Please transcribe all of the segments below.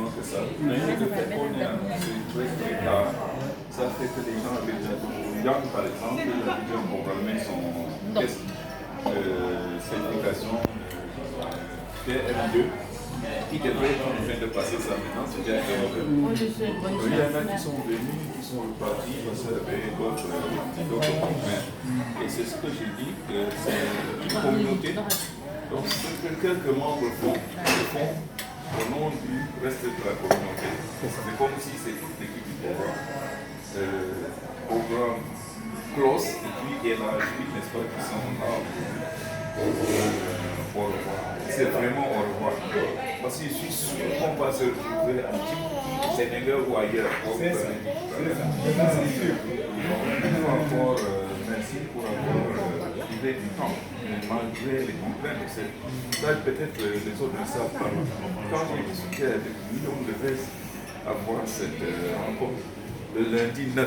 notre salle. Mais le fait qu'on est annoncé très tard, ça fait que les gens avaient déjà compris. Yann, par exemple, il a déjà programmé son test certification TM2 qui devrait être en train de passer ça maintenant. C'est déjà il y en a qui sont venus, qui sont repartis parce qu'ils avaient d'autres contraintes. Et c'est ce que j'ai dit, que c'est une communauté. Donc, ce que quelques membres font, au nom du reste de la communauté. C'est comme si c'est toute l'équipe du programme close, et puis il y a la suite, n'est-ce pas, qui sont là au revoir. C'est vraiment au revoir. Parce que je suis sûr qu'on va se retrouver en Djibouti, au Sénégal ou ailleurs. C'est ça. C'est sûr. Encore merci pour avoir trouvé du temps, malgré les contraintes. Ça, peut-être les autres ne savent pas. Quand j'ai discuté avec lui, on devait avoir cette rencontre le lundi 9.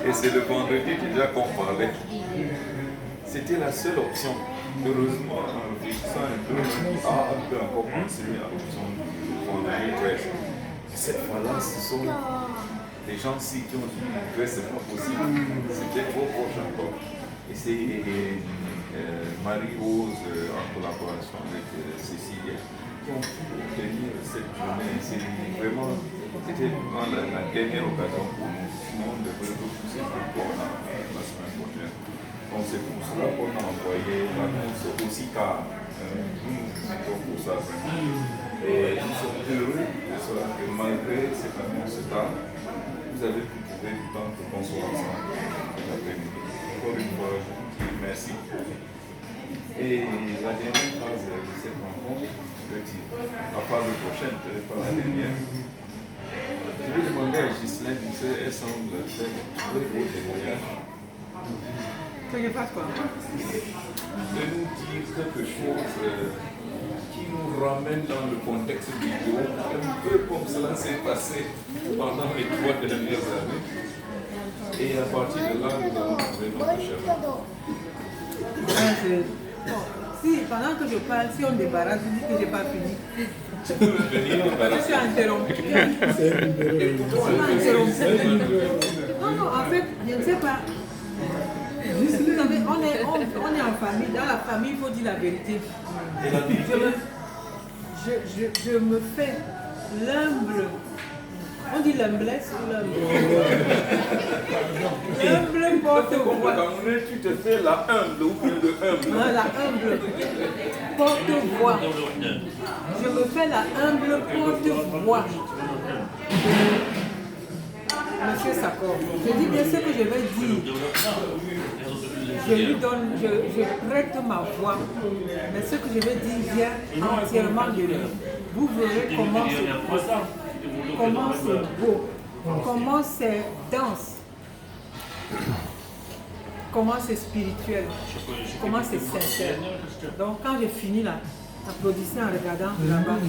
Et c'est le vendredi déjà qu'on parlait. C'était la seule option. Heureusement, en réfléchissant un peu, on peut encore penser à l'option du vendredi 13. Cette fois-là, ce sont les gens-ci qui ont dit que c'est pas possible. C'était trop proche encore. Et c'est Marie-Rose, en collaboration avec Cécilia, qui ont pu obtenir cette journée. C'était vraiment la dernière occasion pour nous. Sinon, on devrait repousser encore la semaine prochaine. Donc c'est pour cela qu'on a envoyé l'annonce aussi tard. Nous mettons pour ça vraiment. Et nous sommes heureux de cela que malgré cette annonce tard, vous avez pu trouver du temps pour qu'on soit ensemble cet après-midi. Encore une fois, je vous dis merci. Et la dernière phase de cette rencontre, la phase prochaine, peut-être pas la dernière. Je vais demander à Ghislaine, elle semble faire très beau témoignage. Que je fasse quoi? De nous dire quelque chose qui nous ramène dans le contexte du vidéo, un peu comme cela s'est passé pendant les 3 dernières années. Et à partir de là, nous allons trouver notre chemin. Si, pendant que je parle, si on débarrasse, je dis que je n'ai pas fini. Tu peux venir débarrasser. Je suis interrompu. Non, en fait, je ne sais pas. Vous savez, on est en famille. Dans la famille, il faut dire la vérité. Et la vérité, je me fais l'humble. On dit l'humblesse ou l'humble? L'humble porte-voix. Tu te fais la humble ou bien le humble. La humble porte-voix. Je me fais la humble porte-voix. Monsieur Sakor, je dis bien ce que je vais dire. Je lui donne, je prête ma voix, mais ce que je vais dire vient entièrement de lui. Vous verrez comment c'est beau, comment c'est dense, comment c'est spirituel, comment c'est sincère. Donc quand je finis là, applaudissez en regardant là-bas.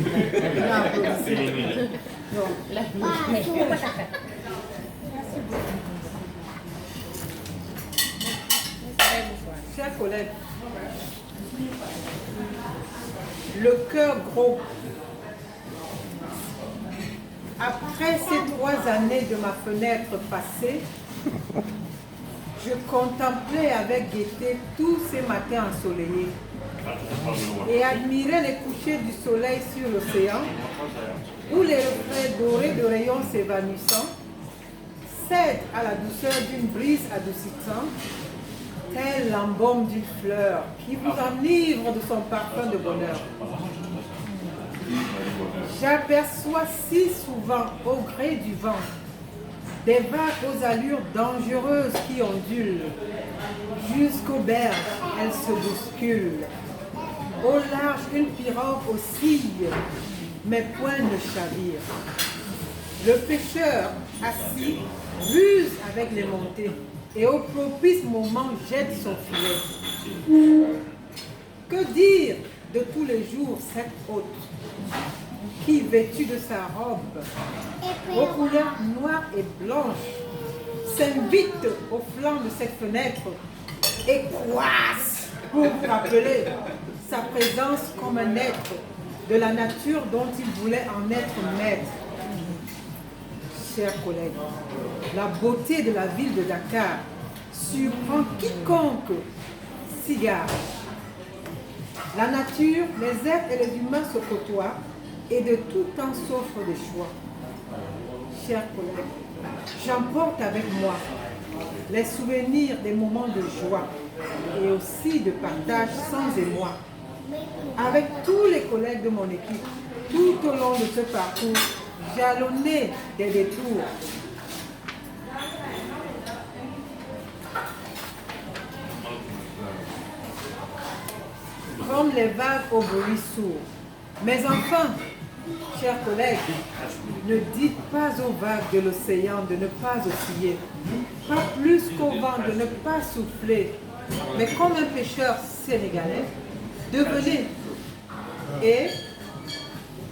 Applaudissez. Chers collègues, le cœur gros. Après ces 3 années de ma fenêtre passée, je contemplais avec gaieté tous ces matins ensoleillés et admirais les couchers du soleil sur l'océan, où les reflets dorés de rayons s'évanouissant cèdent à la douceur d'une brise adoucissante, tel l'embaume d'une fleur qui vous enivre de son parfum de bonheur. J'aperçois si souvent, au gré du vent, des vagues aux allures dangereuses qui ondulent. Jusqu'aux berges, elles se bousculent. Au large, une pirogue oscille, mes poings ne chavirent. Le pêcheur, assis, ruse avec les montées et au propice moment jette son filet. Que dire de tous les jours cette hôte qui, vêtue de sa robe aux couleurs noires et blanches, s'invite au flanc de cette fenêtre et croisse pour rappeler sa présence comme un être de la nature dont il voulait en être maître. Chers collègues, la beauté de la ville de Dakar surprend quiconque s'y gare. La nature, les êtres et les humains se côtoient et de tout temps s'offrent des choix. Chers collègues, j'emporte avec moi les souvenirs des moments de joie et aussi de partage sans émoi. Avec tous les collègues de mon équipe, tout au long de ce parcours, jalonné des détours. Comme les vagues au bruit sourd. Mais enfin, chers collègues, ne dites pas aux vagues de l'océan de ne pas osciller, pas plus qu'au vent de ne pas souffler, mais comme un pêcheur sénégalais, devenez et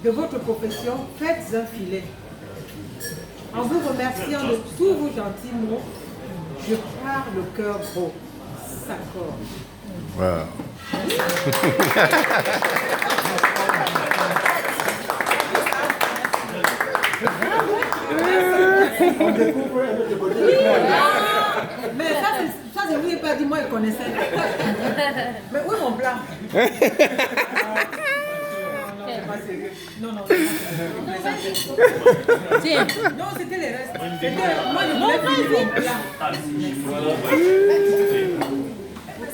de votre profession, faites un filet. En vous remerciant de tous vos gentils mots, je pars le cœur gros. S'accorde. Wow. On découvre un peu de beauté. Mais ça je ne lui ai pas dit, moi il connaissait. Mais où est mon plat? Non, non, Tiens. non, c'était les restes. Moi je voulais finir mon plat.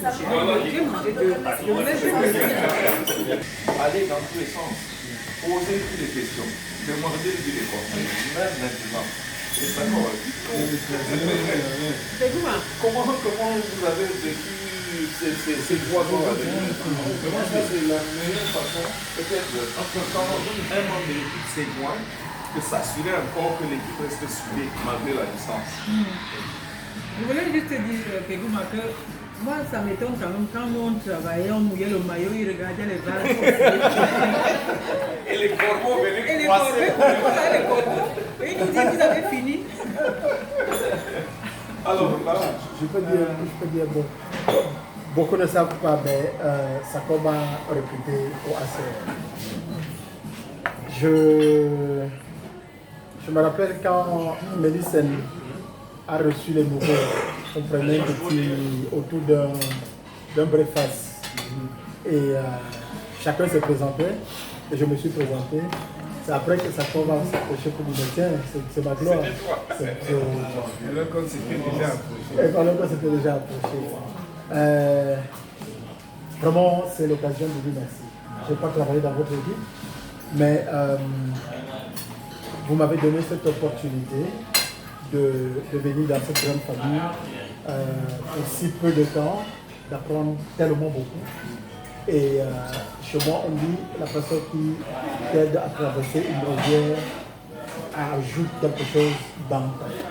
J'ai mangé deux. Je voulais Aller dans tous les sens, poser toutes les questions, demander de les conseils, même maintenant. Et ça comment vous avez vécu ces 3 jours avec nous? Je pense que c'est la meilleure façon, peut-être, quand un membre de l'équipe s'éloigne, de s'assurer encore que l'équipe reste soudée malgré la distance. Je voulais juste te dire, Pégouma, que moi, ça m'étonne quand même, quand nous on travaillait, on mouillait le maillot, ils regardaient les vagues. Et les corbeaux Et venaient les croiser. corbeaux, et ils nous disent, vous avez fini. Alors là, Je peux dire bon, beaucoup ne savent pas, mais Sako m'a recruté au ACR. Je me rappelle quand Mélissène a reçu les nouveaux, on prenait un petit autour d'un breakfast. Et chacun s'est présenté, et je me suis présenté. C'est après que Sako va s'approcher pour dire tiens, c'est ma gloire. alors qu'on s'était déjà approché. Et pendant que c'était déjà approché. Vraiment, c'est l'occasion de dire merci. Je n'ai pas travaillé dans votre équipe, mais vous m'avez donné cette opportunité de venir dans cette grande famille pour si peu de temps, d'apprendre tellement beaucoup. Et chez moi, on dit la personne qui t'aide à traverser une rivière ajoute quelque chose dans ta vie.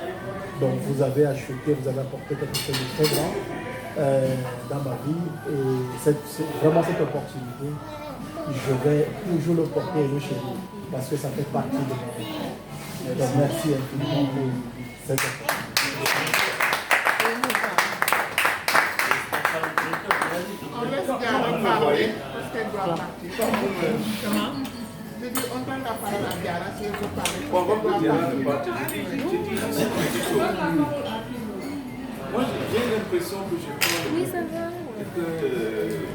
Donc vous avez acheté, vous avez apporté quelque chose de très grand dans ma vie. Et c'est vraiment cette opportunité, je vais toujours le porter et le chérir parce que ça fait partie de ma vie. Donc merci infiniment pour cette opportunité. On laisse Diarra parler parce qu'elle doit partir. Comment? Je dis, on donne la parole à Diarra si elle veut parler. Bon, parce qu'elle doit partir. Moi, j'ai l'impression que je peux. Oui, ça va. Que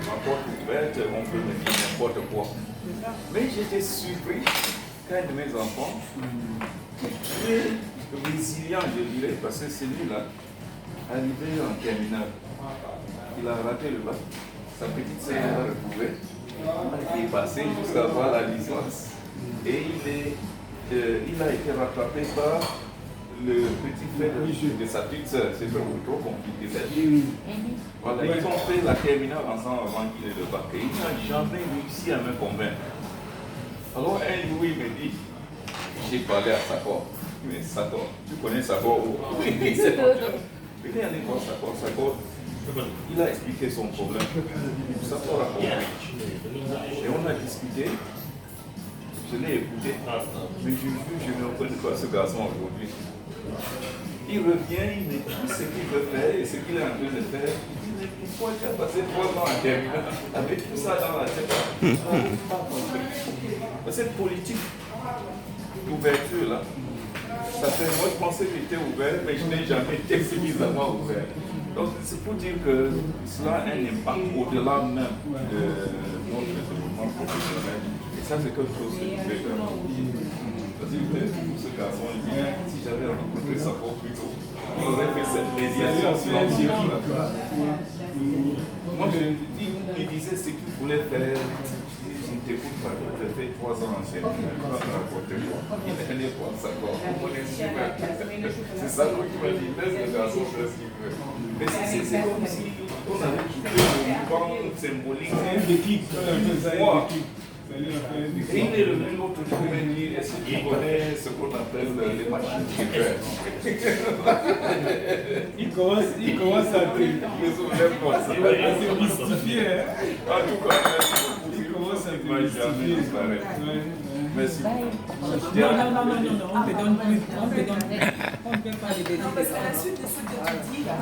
ma porte ouverte, on peut me dire n'importe quoi. Mais j'étais surpris qu'un de mes enfants, très résilient, je dirais, parce que celui-là, arrivé en terminale, il a raté le bac. Sa petite sœur l'a retrouvé. Il est passé jusqu'à avoir la licence. Et il a été rattrapé par le petit frère de sa petite sœur. C'est beaucoup trop compliqué. Voilà, ils ont fait la terminale ensemble avant qu'il ait le bac. Et il n'a jamais réussi à me convaincre. Alors un jour, il me dit, j'ai parlé à Sako. Mais Sako, tu connais Sako? Oui, c'est bon. Il est allé voir Sako. Il a expliqué son problème. Sako a compris. Et on a discuté. Je l'ai écouté. Mais je ne reconnais pas ce garçon aujourd'hui. Il revient, il me dit ce qu'il veut faire et ce qu'il est en train de faire. Il dit, mais pourquoi tu as passé 3 ans en terminale avec tout ça dans la tête? Cette politique, d'ouverture là. Ça fait, moi je pensais qu'il était ouvert, mais je n'ai jamais été suffisamment ouvert. Donc c'est pour dire que cela a un impact au-delà même de notre développement professionnel. Et ça c'est quelque chose que je fais vraiment. Parce que pour ce garçon, il dit, si j'avais rencontré ça pour plus tôt, on aurait fait cette médiation silencieuse. Moi je lui disais ce qu'il voulait faire. Je ne t'écoute pas, tu as fait 3 ans ancienne, tu vas me raconter quoi. Il n'est pas ça, quoi. C'est ça que tu m'as dit, laisse le garçon faire ce qu'il veut. Mais c'est comme si on avait quitté le banc symbolique. C'est un déclic, Et il est revenu l'autre jour et m'a dit, est-ce que tu connais ce qu'on appelle les machines secrètes? Il commence à se mystifier. En tout cas, merci beaucoup. Il commence à se Moi, jamais mystifier. disparaître. Merci beaucoup. Non, on ne te donne plus. On ne peut pas les décider. Non, parce qu'à la suite de ce que tu dis là,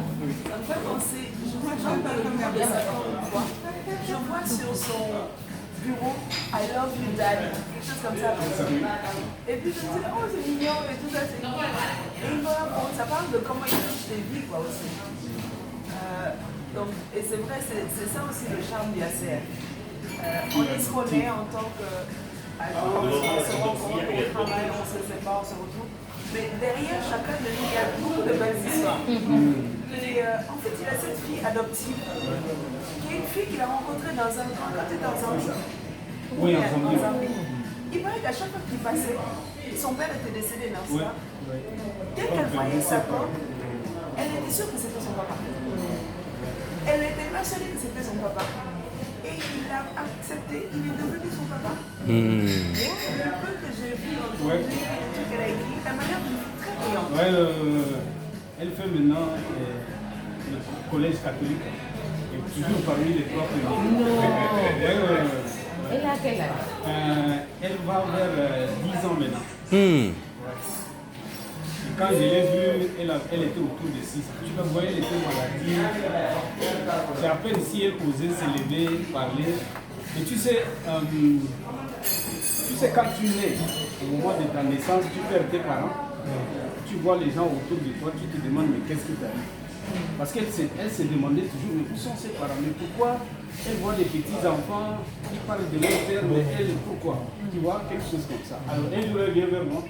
ça me fait penser, je vois de sa femme, je vois sur son bureau, I love you daddy, quelque chose comme ça. Et puis je me dis, oh c'est mignon et tout ça, c'est mignon. Et voilà, bon, ça parle de comment il touche tes vies quoi aussi. Donc, et c'est vrai, c'est ça aussi le charme du ACR. On est ce qu'on est en tant qu'agence, on se rencontre, on travaille, on se sépare, on se retrouve. Mais derrière chacun de nous, il y a beaucoup de belles histoires. Et en fait, il a cette fille adoptive, qui est une fille qu'il a rencontrée dans un camp quand il était en Zambie. Oui, en Zambie. Il paraît qu'à chaque fois qu'il passait, son père était décédé dans ça. Dès qu'elle voyait sa porte, elle était sûre que c'était son papa. Elle était persuadée que c'était son papa. Et il l'a accepté, il est devenu son papa. Et le peu que j'ai vu entendu, tout qu'elle a écrit, la manière de très brillante. Ouais, elle fait maintenant le collège catholique. Et toujours parmi les trois premiers. Elle a quel âge? Elle va vers 10 ans maintenant. Et quand je l'ai vue, elle était autour de 6 ans. Tu la voyais, elle était maladie. C'est à peine si elle osait se lever, parler. Et tu sais quand tu nais, au moment de ta naissance, tu perds tes parents. Tu vois les gens autour de toi, tu te demandes mais qu'est-ce qui t'arrive? Parce qu'elle se demandait toujours mais où sont ses parents? Mais pourquoi elle voit des petits enfants qui parlent de leur père, mais elle, pourquoi? Tu vois, quelque chose comme ça. Alors un jour elle vient vers moi,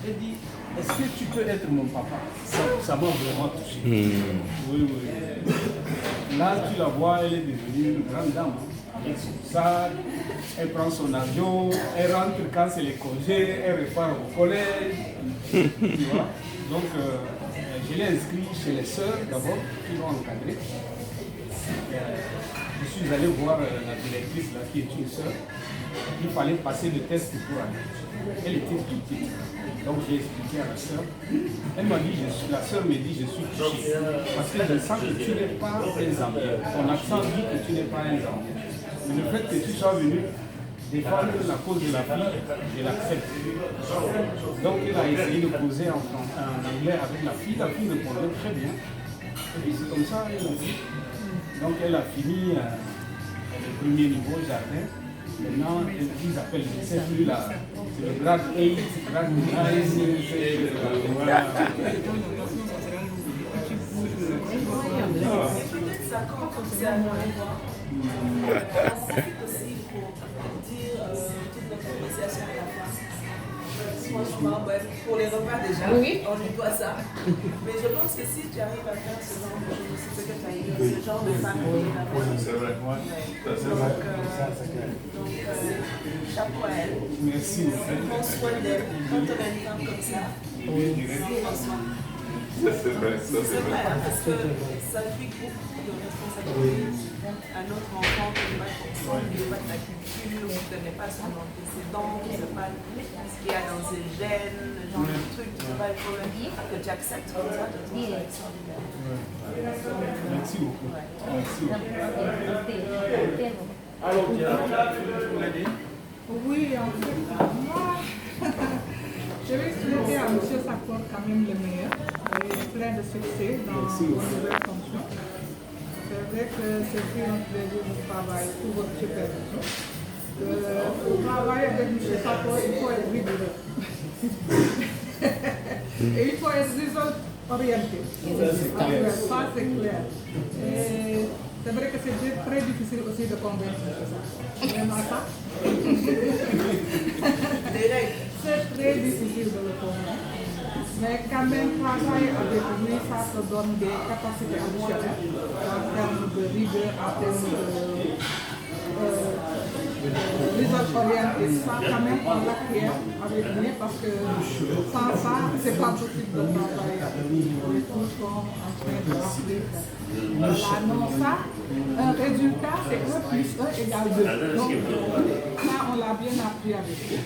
elle dit est-ce que tu peux être mon papa? Ça m'a vraiment touché. Oui. Là tu la vois, elle est devenue une grande dame. Avec son sac, elle prend son avion, elle rentre quand c'est les congés, elle repart au collège. Tu vois? Donc, je l'ai inscrit chez les sœurs d'abord, qui l'ont encadré. Je suis allé voir la directrice là, qui est une sœur. Il fallait passer le test pour aller. Elle était toute petite. Donc j'ai expliqué à la sœur. Elle m'a dit, la sœur me dit, je suis touchée. Parce que je sens que tu n'es pas un Zambien. Ton accent dit que tu n'es pas un Zambien. Mais le fait que tu sois venu défendre la cause de la fille, je l'accepte. Donc elle a essayé de poser en anglais avec la fille répondait très bien. Et puis c'est comme ça, elle a fait. Donc elle a fini le premier niveau jardin. Maintenant, ils appellent, je ne sais plus là, c'est le grade 8, grade 9, voilà. Peut-être ça comme c'est à moi. Ça profite aussi pour dire toute notre appréciation à la fin. Franchement, pour les repas déjà, on lui doit ça. Mais je pense que si tu arrives à faire ce genre de choses, c'est ce que tu as eu, ce genre de famille. C'est vrai. Donc, chapeau à elle. Merci. Prends soin d'elle. Quand on a une femme comme ça, prends soin. C'est vrai, ça c'est C'est vrai. vrai, hein, parce que ça implique beaucoup de responsabilités à notre enfant qui n'est pas conscient, qui n'est pas de la culture, qui ne connaît pas son antécédent, qui ne sait pas ce qu'il y a dans ses gènes, le genre de trucs, tu ne peux pas le problème. Que tu acceptes comme ça, de toute façon, extraordinaire. Merci beaucoup. Merci beaucoup. Alors, tu voulais dire? Oui, en fait, moi, je vais souhaiter à M. Sakor quand même le meilleur et plein de succès dans vos nouvelles fonctions. C'est vrai que c'est plus un plaisir de travailler sous votre supervision. Pour travailler avec M. Sakor, il faut être rigoureux. Et il faut être résultat orienté. Ça, c'est clair. Et c'est vrai que c'est très difficile aussi de convaincre ça. Vraiment ça. C'est très difficile de le convaincre. Mais quand même, travailler avec lui, ça te donne des capacités additionnelles en termes de rigueur, en termes de résultats orientés. Ça, quand même, on l'acquiert avec lui parce que sans ça, c'est pas possible de travailler. On est toujours en train de rappeler. Voilà, non, ça, un résultat, c'est 1 plus 1 égale 2. Donc, ça, on l'a bien appris avec lui.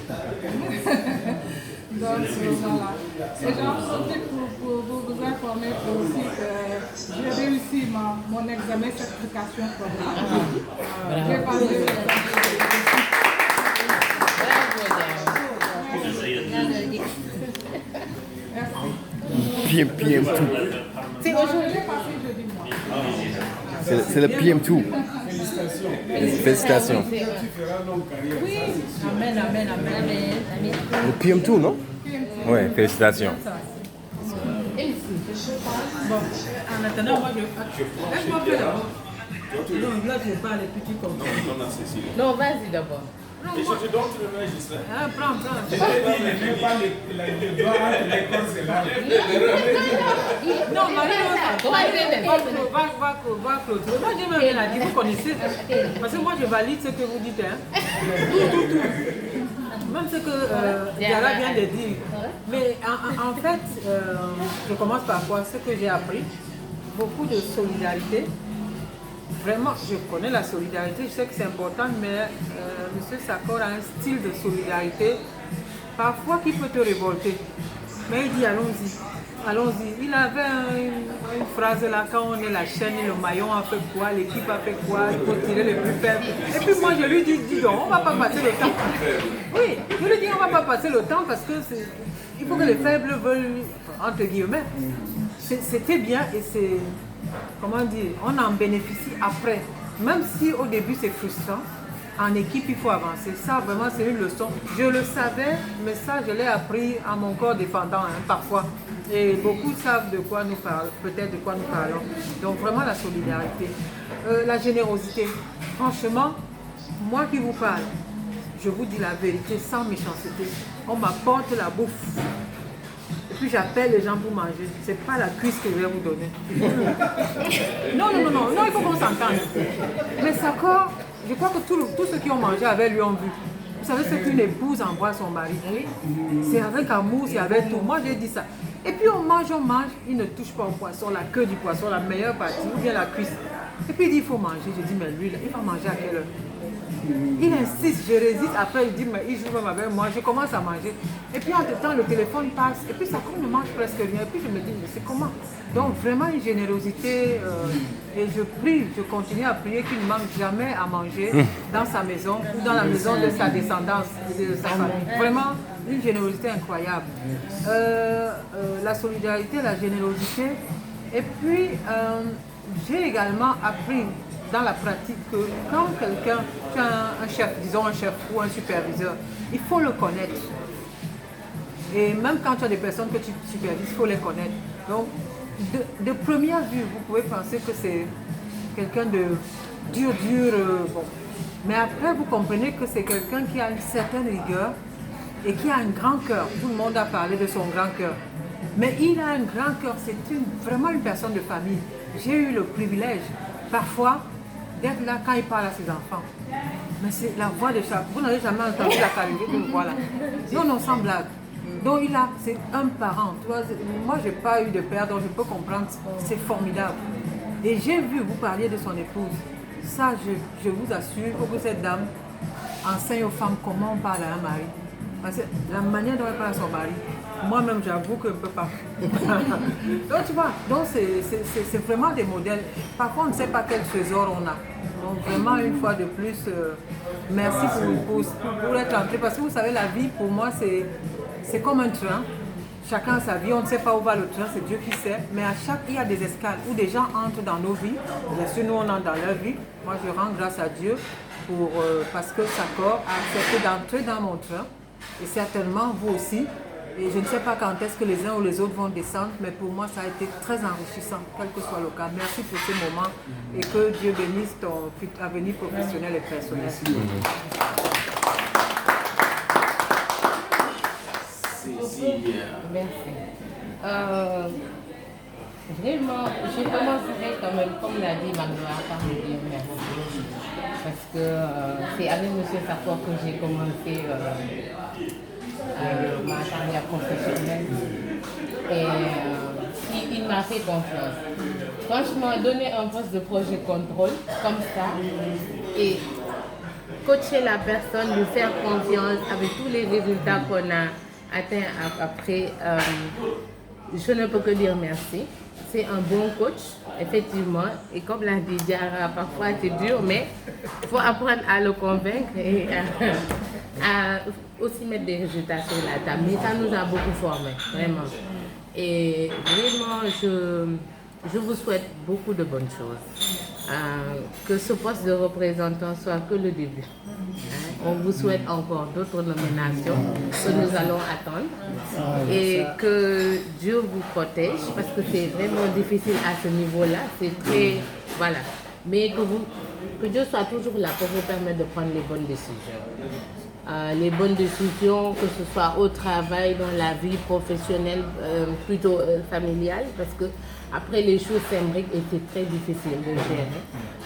Donc voilà. Et j'en profite pour vous informer aussi que j'ai réussi mon examen certification programme. J'ai passé l'examen. PM2. C'est aujourd'hui passé jeudi mois. C'est le PM2. Félicitations. Oui. Amen, amen, amen. Le PM2, non? Oui, félicitations. Bon, en attendant, moi je. Laisse-moi faire d'abord. Non, là je parle les petits comme ça. Non, non, Cécile. Non, vas-y d'abord. Et je te donne le registre. Ah, prends. Il ne met pas les doigts entre les corps et là. Non, va clôturer. Moi, j'ai même rien dit, vous connaissez. Parce que moi, je valide ce que vous dites. Hein. Tout. Même ce que Diara vient de dire. Mais en fait, je commence par quoi? Ce que j'ai appris, beaucoup de solidarité. Vraiment, je connais la solidarité, je sais que c'est important, mais M. Sakor a un style de solidarité, parfois qui peut te révolter. Mais il dit allons-y. Il avait une phrase là, quand on est la chaîne, le maillon a fait quoi, l'équipe a fait quoi, il faut tirer les plus faibles. Et puis moi je lui dis donc, on ne va pas passer le temps. Oui, je lui dis on ne va pas passer le temps parce que il faut que les faibles veulent, entre guillemets. C'était bien et c'est, comment dire, on en bénéficie après. Même si au début c'est frustrant, en équipe il faut avancer. Ça vraiment c'est une leçon. Je le savais, mais ça je l'ai appris à mon corps défendant parfois. Et beaucoup savent de quoi nous parlons, peut-être de quoi nous parlons. Donc vraiment la solidarité. La générosité. Franchement, moi qui vous parle, je vous dis la vérité sans méchanceté. On m'apporte la bouffe. Et puis j'appelle les gens pour manger. C'est pas la cuisse que je vais vous donner. Non, il faut qu'on s'entende. Mais Sakor, je crois que tous ceux qui ont mangé avec lui ont vu. Vous savez ce qu'une épouse envoie à son mari. C'est avec amour, c'est avec tout. Moi j'ai dit ça. Et puis on mange, il ne touche pas au poisson, la queue du poisson, la meilleure partie, ou bien la cuisse. Et puis il dit il faut manger. Je dis mais lui, il va manger à quelle heure? Il insiste, je résiste, après il dit mais il joue même avec moi, je commence à manger. Et puis entre temps le téléphone passe, et puis ça ne mange presque rien. Et puis je me dis mais c'est comment? Donc vraiment une générosité, et je prie, je continue à prier qu'il ne manque jamais à manger dans sa maison ou dans la maison de sa descendance, de sa famille. Vraiment une générosité incroyable. La solidarité, la générosité. Et puis j'ai également appris dans la pratique que quand quelqu'un, tu as un chef, disons un chef ou un superviseur, il faut le connaître. Et même quand tu as des personnes que tu supervises, il faut les connaître. Donc, de première vue, vous pouvez penser que c'est quelqu'un de dur, bon. Mais après, vous comprenez que c'est quelqu'un qui a une certaine rigueur et qui a un grand cœur. Tout le monde a parlé de son grand cœur. Mais il a un grand cœur, c'est vraiment une personne de famille. J'ai eu le privilège, parfois, d'être là quand il parle à ses enfants. Mais c'est la voix de chaque. Vous n'avez jamais entendu la qualité de voix là. Non, sans blague. Donc c'est un parent. Moi, je n'ai pas eu de père, donc je peux comprendre. C'est formidable. Et j'ai vu, vous parliez de son épouse. Ça, je vous assure, il faut que cette dame enseigne aux femmes comment on parle à un mari. Parce que la manière dont elle parle à son mari, moi-même, j'avoue que je ne peux pas. Donc, tu vois, c'est vraiment des modèles. Parfois, on ne sait pas quel trésor on a. Donc, vraiment, une fois de plus, merci pour être entré. Parce que vous savez, la vie, pour moi, c'est comme un train. Chacun a sa vie, on ne sait pas où va le train, c'est Dieu qui sait. Mais il y a des escales où des gens entrent dans nos vies. Bien sûr, nous, on entre dans leur vie. Moi, je rends grâce à Dieu parce que Sakor a accepté d'entrer dans mon train. Et certainement, vous aussi. Et je ne sais pas quand est-ce que les uns ou les autres vont descendre, mais pour moi, ça a été très enrichissant, quel que soit le cas. Merci pour ces moments et que Dieu bénisse ton avenir professionnel et personnel. Merci. Vraiment, je commencerai quand même, comme l'a dit Magloire, par me dire merci. Parce que c'est avec M. Sapor que j'ai commencé ma carrière professionnelle. Et il m'a fait confiance. Franchement, donner un poste de projet contrôle comme ça et coacher la personne, lui faire confiance avec tous les résultats qu'on a atteints après, je ne peux que dire merci. C'est un bon coach, effectivement. Et comme l'a dit Diara, parfois c'est dur, mais il faut apprendre à le convaincre et à aussi mettre des résultats sur la table. Mais ça nous a beaucoup formés, vraiment. Et vraiment, je vous souhaite beaucoup de bonnes choses. Que ce poste de représentant soit que le début. On vous souhaite encore d'autres nominations que nous allons attendre et que Dieu vous protège parce que c'est vraiment difficile à ce niveau-là. C'est très... Voilà. Mais que Dieu soit toujours là pour vous permettre de prendre les bonnes décisions. Les bonnes décisions, que ce soit au travail, dans la vie professionnelle, plutôt familiale, parce que après les choses s'imbriquent et c'est très difficile de gérer.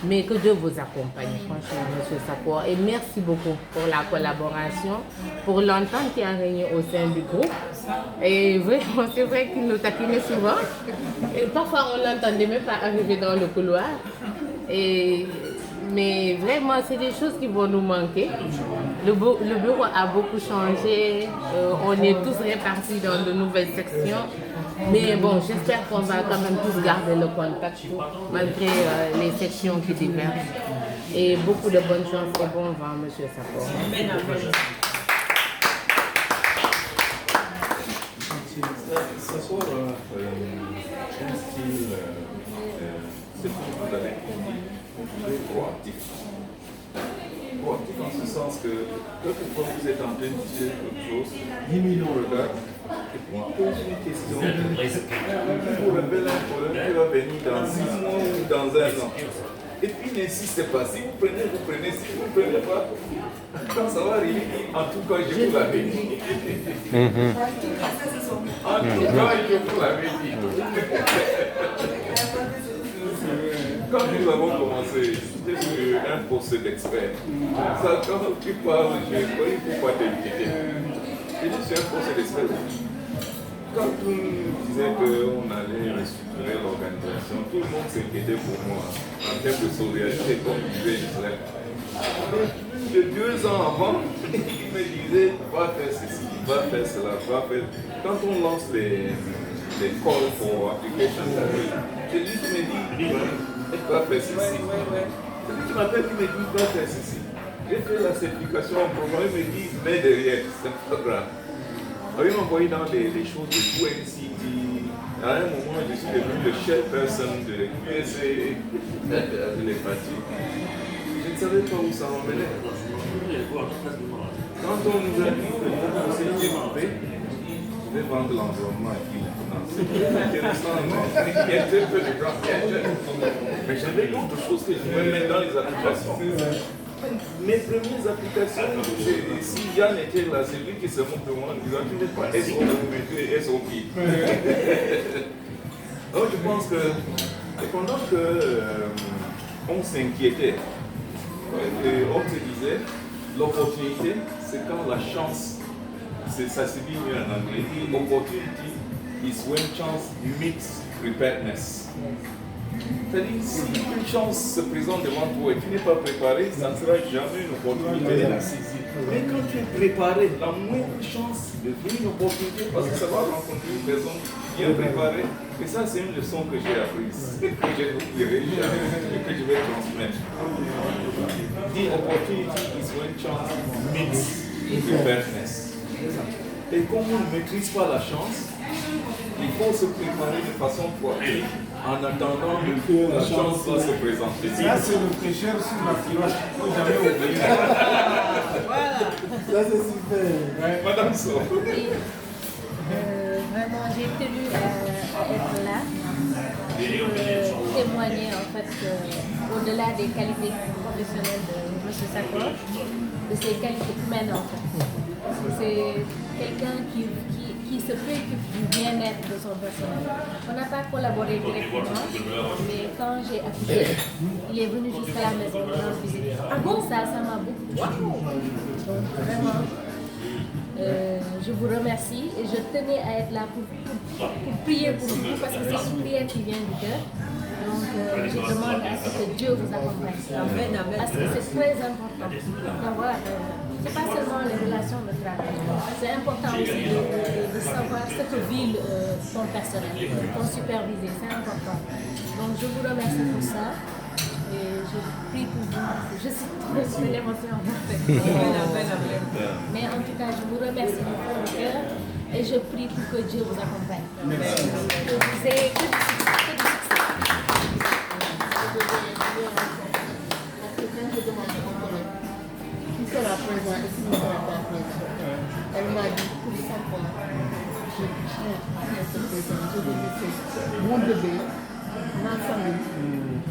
Mais que Dieu vous accompagne, franchement, M. Sapor. Et merci beaucoup pour la collaboration, pour l'entente qui a régné au sein du groupe. Et vraiment, c'est vrai qu'il nous taquinait souvent. Et parfois, on l'entendait même pas arriver dans le couloir. Mais vraiment, c'est des choses qui vont nous manquer. Le bureau a beaucoup changé. On est tous répartis dans de nouvelles sections. Mais bon, j'espère qu'on va quand même tous garder le contact malgré les sections qui divergent. Et beaucoup de bonnes chances et bon vent, M. Sapor. Sapor a un style, c'est ce que vous avez dit, proactif. Proactif en ce sens que quelquefois vous êtes en train de dire quelque chose, 10 millions regardent, et puis pose une question, vous révèle un problème qui va venir dans 6 mois ou dans 1 an. Et puis n'insistez pas, si vous prenez, si vous ne prenez pas, quand ça va arriver, en tout cas je vous l'avais dit. En tout cas je vous l'avais dit. Quand nous avons commencé, c'était sur un poste d'expert. Ça, quand tu parles, je ne crois qu'il ne faut pas t'inquiéter. J'étais sur un poste d'expert. Quand on nous disait qu'on allait restructurer l'organisation, tout le monde s'inquiétait pour moi en termes de solidarité, comme disait Israël. Plus de 2 ans avant, il me disait va faire ceci, va faire cela, va faire. Quand on lance les calls for application, c'est lui qui me dit va faire ceci. Celui qui m'appelle, qui me dit va faire ceci. J'ai fait la certification en programme, il me dit mais derrière, c'est pas grave. Il m'a envoyé dans les choses de UNCT. À un moment, je suis devenu le chairperson de l'USA de l'hépatique. Je ne savais pas où ça m'emmenait. Quand on nous a dit que le monde s'est développé, je vais vendre l'environnement à qui c'est intéressant, il y a très peu de gens qui achètent. Mais j'avais d'autres choses que je voulais mettre dans les applications. Mes premières applications, si Yann était là, c'est lui qui se moque de moi en disant tu n'es pas SO, tu es SOP. Donc je pense que pendant qu'on s'inquiétait, on se disait l'opportunité, c'est quand la chance, ça se dit mieux en anglais, opportunity is when chance meets preparedness. C'est-à-dire, si une chance se présente devant toi et tu n'es pas préparé, ça ne sera jamais une opportunité de la saisir. Mais quand tu es préparé, la moindre chance devient une opportunité parce que ça va rencontrer une personne bien préparée. Et ça, c'est une leçon que j'ai apprise, que j'ai n'oublierai jamais et que je vais transmettre. The opportunity is when chance meets preparedness. Et comme on ne maîtrise pas la chance, il faut se préparer de façon proactive en attendant que la chance va se présenter. Ça, c'est le prêcheur sur la piroche. Il ne faut jamais oublier. Voilà. Ça, c'est super. Madame So. tenu à être là pour témoigner en fait au-delà des qualités professionnelles de M. Sakor, de ses qualités humaines en fait. Parce que c'est quelqu'un qui se préoccupe du bien-être de son personnel. On n'a pas collaboré directement, mais quand j'ai accouché, il est venu jusqu'à la maison me rendre visite. Ah bon, ça m'a beaucoup touché. Donc vraiment, je vous remercie et je tenais à être là pour prier pour vous parce que c'est une prière qui vient du cœur. Donc je demande à ce que Dieu vous accompagne. Amen, amen. Parce que c'est très important. Donc voilà, c'est pas seulement les relations de travail. C'est important aussi de savoir ce que vit ton personnel, ton supervisé. C'est important. Donc je vous remercie pour ça. Et je prie pour vous. Je suis trop l'émotion en fait. Mais en tout cas, je vous remercie du fond du cœur et je prie pour que Dieu vous accompagne. Merci. Que vous ayez que du succès. Parce que quand je demande à mon collègue qui sera présent et qui ne sera pas présent, elle m'a dit pour savoir, je tiens à être présent, je vais laisser mon bébé, ma famille.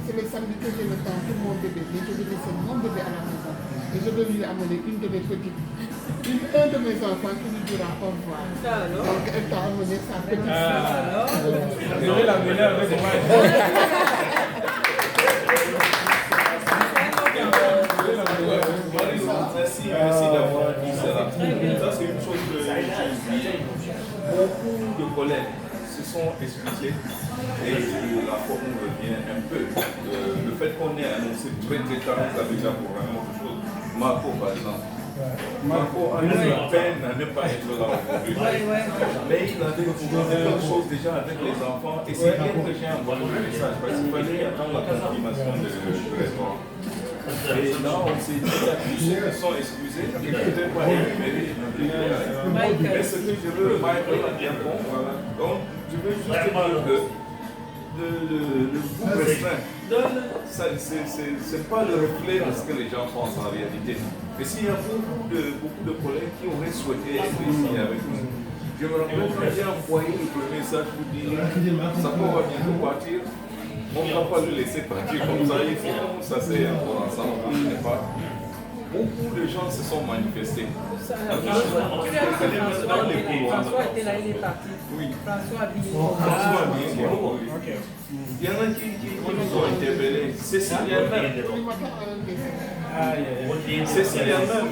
C'est le samedi que j'ai le temps pour mon bébé, mais je vais laisser mon bébé à la maison. Et je vais lui amener une de mes petites, un de mes enfants qui lui dira au revoir. Donc elle t'a amené sa petite fille. Je vais l'amener avec moi. Merci d'avoir dit cela. Ça, c'est une chose que j'ai oubliée. Beaucoup de collègues se sont excusés et la forme revient un peu. Le fait qu'on ait annoncé très tard, ça veut dire pour vraiment autre chose. Marco, par exemple. Marco a eu la peine à ne pas être là aujourd'hui. Mais il a découvert quelque chose déjà avec les enfants et c'est bien que j'ai envoyé le message parce qu'il fallait attendre la confirmation du restaurant. Et là, on s'est dit à tous ceux qui sont excusés, et qui ne peuvent pas énumérer. Mais ce que je veux, Michael a bien bon, voilà. Donc, je veux juste dire que le goût restreint, c'est pas le reflet de ce que les gens pensent en réalité. Mais s'il y a beaucoup de collègues qui auraient souhaité être ici avec nous, je me rappelle quand j'ai envoyé le premier message pour dire ça va bientôt partir. On ne va pas le laisser partir comme ça, il faut qu'on s'asseye encore ensemble, on ne pas. Beaucoup de gens se sont manifestés. François était là, il est parti. Oui. François Billon. Il y en a qui nous ont interpellés. Cécilia même. Cécilia même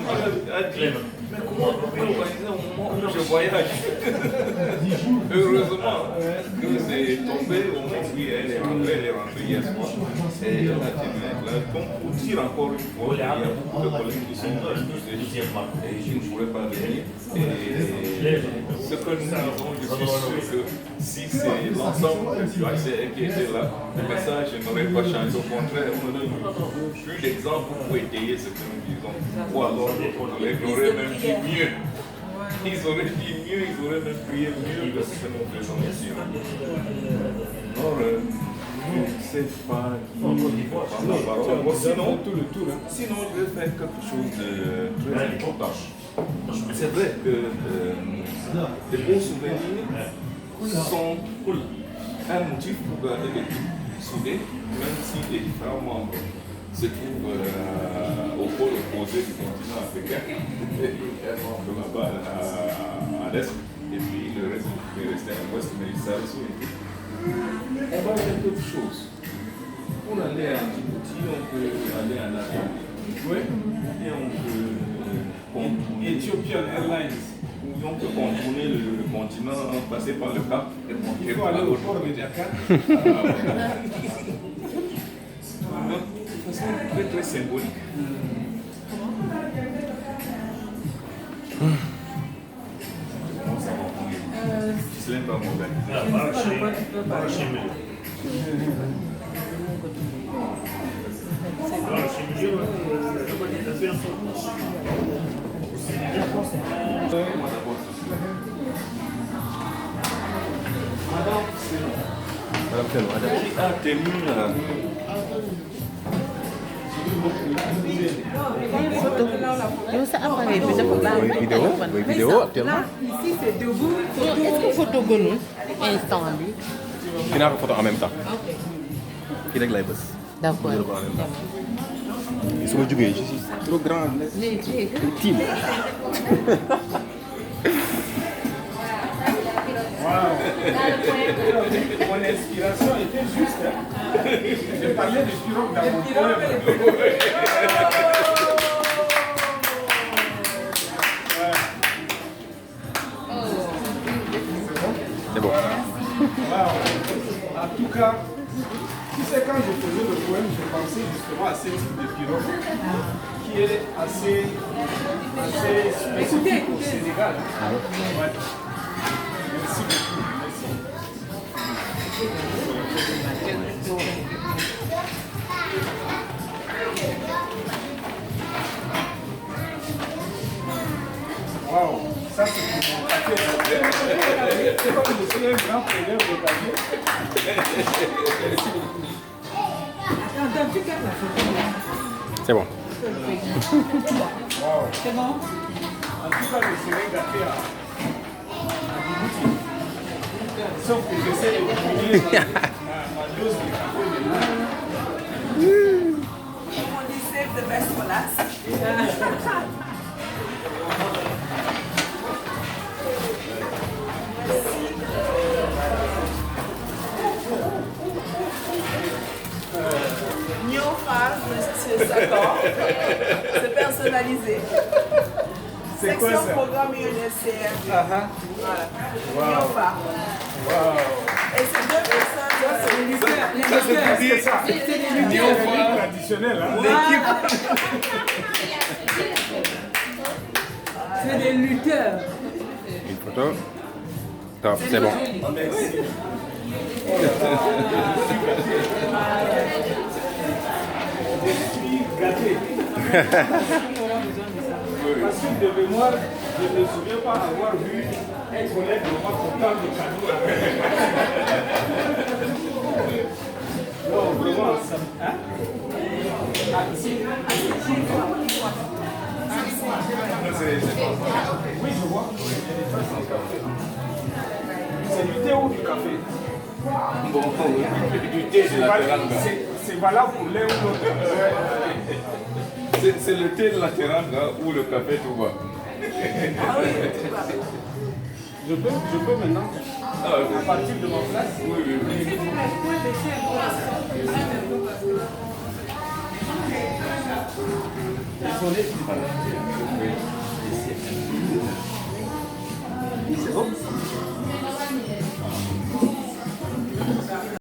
a dit mais comment on peut organiser au moment où je voyage? Heureusement que c'est tombé au moment où elle est rentrée hier soir. Et elle a tenu là. Donc pour dire encore une fois, il y a beaucoup de collègues qui sont excusés et qui ne pourraient pas venir. Et ce que nous disons, je suis sûr que si c'est l'ensemble du HCR qui était là, le message n'aurait pas changé. Au contraire, on aurait plus d'exemples pour étayer ce que nous disons. Ou alors, on aurait même dit mieux. Ils auraient dit mieux, ils auraient même prié mieux que ce que nous faisons ici. Alors, je ne sais pas qui va prendre la parole. Sinon, je vais faire quelque chose de très important. C'est vrai que les bons souvenirs sont un motif pour garder l'équipe soudée, même si les différents membres se trouvent au pôle opposé du continent africain, un membre là-bas à l'est, et puis le reste est resté à l'ouest, mais ils savent sur l'équipe. On va faire d'autres choses. Pour aller à Djibouti, on peut aller en Afrique. Oui. Et on peut contourner Ethiopian Airlines. On peut contourner le continent, passer par le Cap et monter par le port de Dakar. De façon très très symbolique. Comment ça va? C'est même pas mauvais. Qui a tenu Photo. Yow sa appareil bi dafa baax. Mooy vidéo actuellement. Là, ici, c'est debout. Non, est-ce que photo gënul instant bi? Dinaa ko photo en même temps. Kii rek lay bës. D'accord. Jël ko en même temps. Su ma jugee je suis trop grand. Team. Mon inspiration était juste. Je parlais de pirogue dans mon poème. C'est bon. Wow. En tout cas, tu sais, quand je faisais le poème, je pensais justement à ce type de pirogue qui est assez spécifique au Sénégal. Ouais. Merci beaucoup. Merci. Wow, ça c'est pour mon café. C'est comme je suis un grand preneur de café. Attends, tu captes la photo. C'est bon. Wow. C'est bon? En tout cas, je serai gâté à Djibouti. Sauf que j'essaie de diminuer ma dose de café maintenant. On dit save the best for last. Nyofa, monsieur Sakor. C'est personnalisé. C'est quoi Section ça? programme UNSCR. Uh-huh. Voilà. Wow. Nyofa. Wow. Et c'est deux personnes. C'est ça. C'est des lutteurs traditionnels. Hein? C'est des lutteurs. Une photo. Top, c'est bon. Merci. Je suis gâté. Parce que de mémoire, je ne me souviens pas avoir vu un collègue de moi content de cadeaux. Non, vraiment, ça. Hein? Ah, ici. Oui, je vois. C'est du thé ou du café? Bon, du thé de la teranga. C'est valable pour l'un ou l'autre. C'est le thé de la teranga ou le café Touba. Je peux maintenant, à partir de ma place. Oui, oui, oui. Désolé. C'est bon?